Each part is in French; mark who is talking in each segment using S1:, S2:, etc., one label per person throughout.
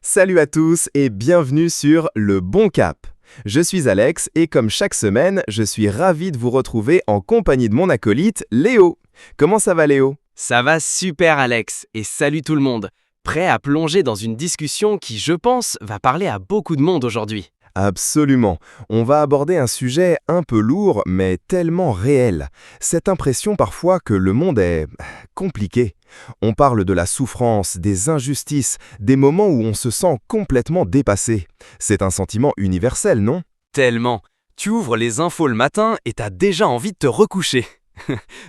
S1: Salut à tous et bienvenue sur Le Bon Cap. Je suis Alex et comme chaque semaine, je suis ravi de vous retrouver en compagnie de mon acolyte Léo. Comment ça va Léo?
S2: Ça va super Alex, et salut tout le monde. Prêt à plonger dans une discussion qui, je pense, va parler à beaucoup de monde aujourd'hui.
S1: Absolument. On va aborder un sujet un peu lourd mais tellement réel. Cette impression parfois que le monde est compliqué. On parle de la souffrance, des injustices, des moments où on se sent complètement dépassé. C'est un sentiment universel, non?
S2: Tellement. Tu ouvres les infos le matin et t'as déjà envie de te recoucher.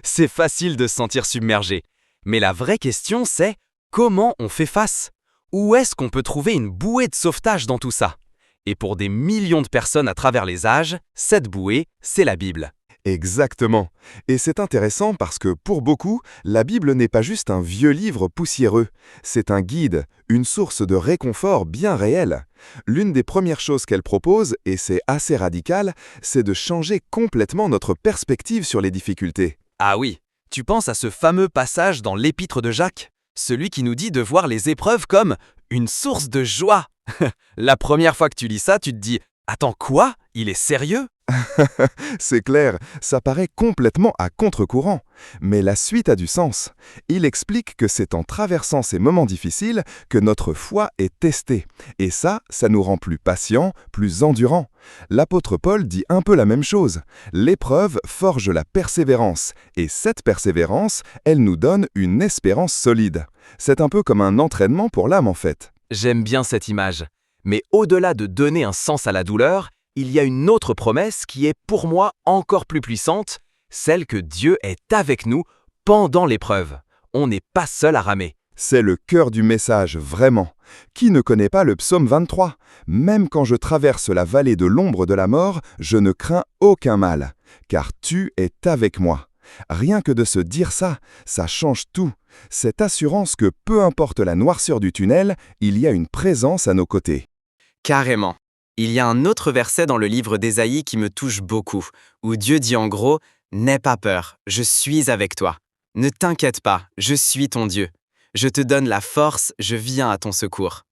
S2: C'est facile de se sentir submergé. Mais la vraie question c'est, comment on fait face? Où est-ce qu'on peut trouver une bouée de sauvetage dans tout ça? Et pour des millions de personnes à travers les âges, cette bouée, c'est la Bible.
S1: Exactement. Et c'est intéressant parce que pour beaucoup, la Bible n'est pas juste un vieux livre poussiéreux. C'est un guide, une source de réconfort bien réelle. L'une des premières choses qu'elle propose, et c'est assez radical, c'est de changer complètement notre perspective sur les difficultés.
S2: Ah oui, tu penses à ce fameux passage dans l'Épître de Jacques? Celui qui nous dit de voir les épreuves comme une source de joie. La première fois que tu lis ça, tu te dis « Attends, quoi? Il est sérieux ?»
S1: C'est clair, ça paraît complètement à contre-courant. Mais la suite a du sens. Il explique que c'est en traversant ces moments difficiles que notre foi est testée. Et ça nous rend plus patients, plus endurants. L'apôtre Paul dit un peu la même chose. L'épreuve forge la persévérance. Et cette persévérance, elle nous donne une espérance solide. C'est un peu comme un entraînement pour l'âme en fait.
S2: J'aime bien cette image. Mais au-delà de donner un sens à la douleur, il y a une autre promesse qui est pour moi encore plus puissante, celle que Dieu est avec nous pendant l'épreuve. On n'est pas seul à ramer.
S1: C'est le cœur du message, vraiment. Qui ne connaît pas le psaume 23? Même quand je traverse la vallée de l'ombre de la mort, je ne crains aucun mal, car tu es avec moi. Rien que de se dire ça, ça change tout. Cette assurance que peu importe la noirceur du tunnel, il y a une présence à nos côtés.
S2: Carrément. Il y a un autre verset dans le livre d'Ésaïe qui me touche beaucoup, où Dieu dit en gros « N'aie pas peur, je suis avec toi. Ne t'inquiète pas, je suis ton Dieu. Je te donne la force, je viens à ton secours. »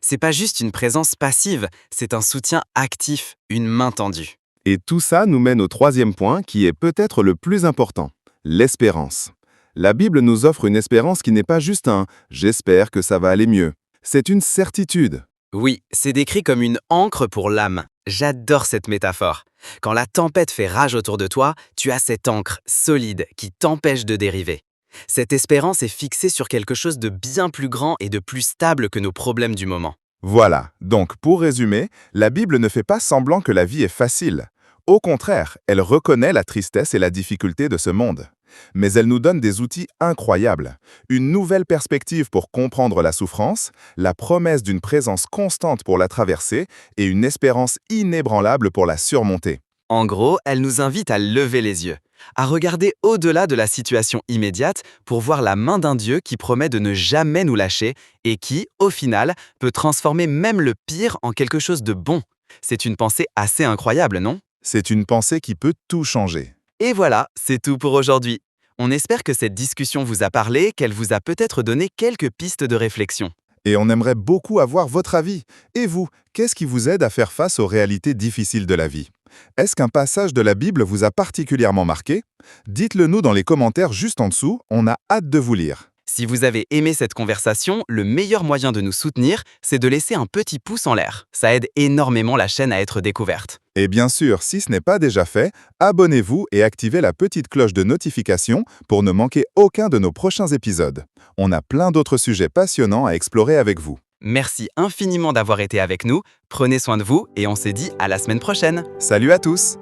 S2: C'est pas juste une présence passive, c'est un soutien actif, une main tendue.
S1: Et tout ça nous mène au troisième point qui est peut-être le plus important, l'espérance. La Bible nous offre une espérance qui n'est pas juste un « j'espère que ça va aller mieux ». C'est une certitude.
S2: Oui, c'est décrit comme une ancre pour l'âme. J'adore cette métaphore. Quand la tempête fait rage autour de toi, tu as cette ancre solide qui t'empêche de dériver. Cette espérance est fixée sur quelque chose de bien plus grand et de plus stable que nos problèmes du moment.
S1: Voilà, donc pour résumer, la Bible ne fait pas semblant que la vie est facile. Au contraire, elle reconnaît la tristesse et la difficulté de ce monde. Mais elle nous donne des outils incroyables, une nouvelle perspective pour comprendre la souffrance, la promesse d'une présence constante pour la traverser et une espérance inébranlable pour la surmonter.
S2: En gros, elle nous invite à lever les yeux, à regarder au-delà de la situation immédiate pour voir la main d'un Dieu qui promet de ne jamais nous lâcher et qui, au final, peut transformer même le pire en quelque chose de bon. C'est une pensée assez incroyable, non?
S1: C'est une pensée qui peut tout changer.
S2: Et voilà, c'est tout pour aujourd'hui. On espère que cette discussion vous a parlé, qu'elle vous a peut-être donné quelques pistes de réflexion.
S1: Et on aimerait beaucoup avoir votre avis. Et vous, qu'est-ce qui vous aide à faire face aux réalités difficiles de la vie? Est-ce qu'un passage de la Bible vous a particulièrement marqué? Dites-le nous dans les commentaires juste en dessous, on a hâte de vous lire.
S2: Si vous avez aimé cette conversation, le meilleur moyen de nous soutenir, c'est de laisser un petit pouce en l'air. Ça aide énormément la chaîne à être découverte.
S1: Et bien sûr, si ce n'est pas déjà fait, abonnez-vous et activez la petite cloche de notification pour ne manquer aucun de nos prochains épisodes. On a plein d'autres sujets passionnants à explorer avec vous.
S2: Merci infiniment d'avoir été avec nous, prenez soin de vous et on se dit à la semaine prochaine.
S1: Salut à tous!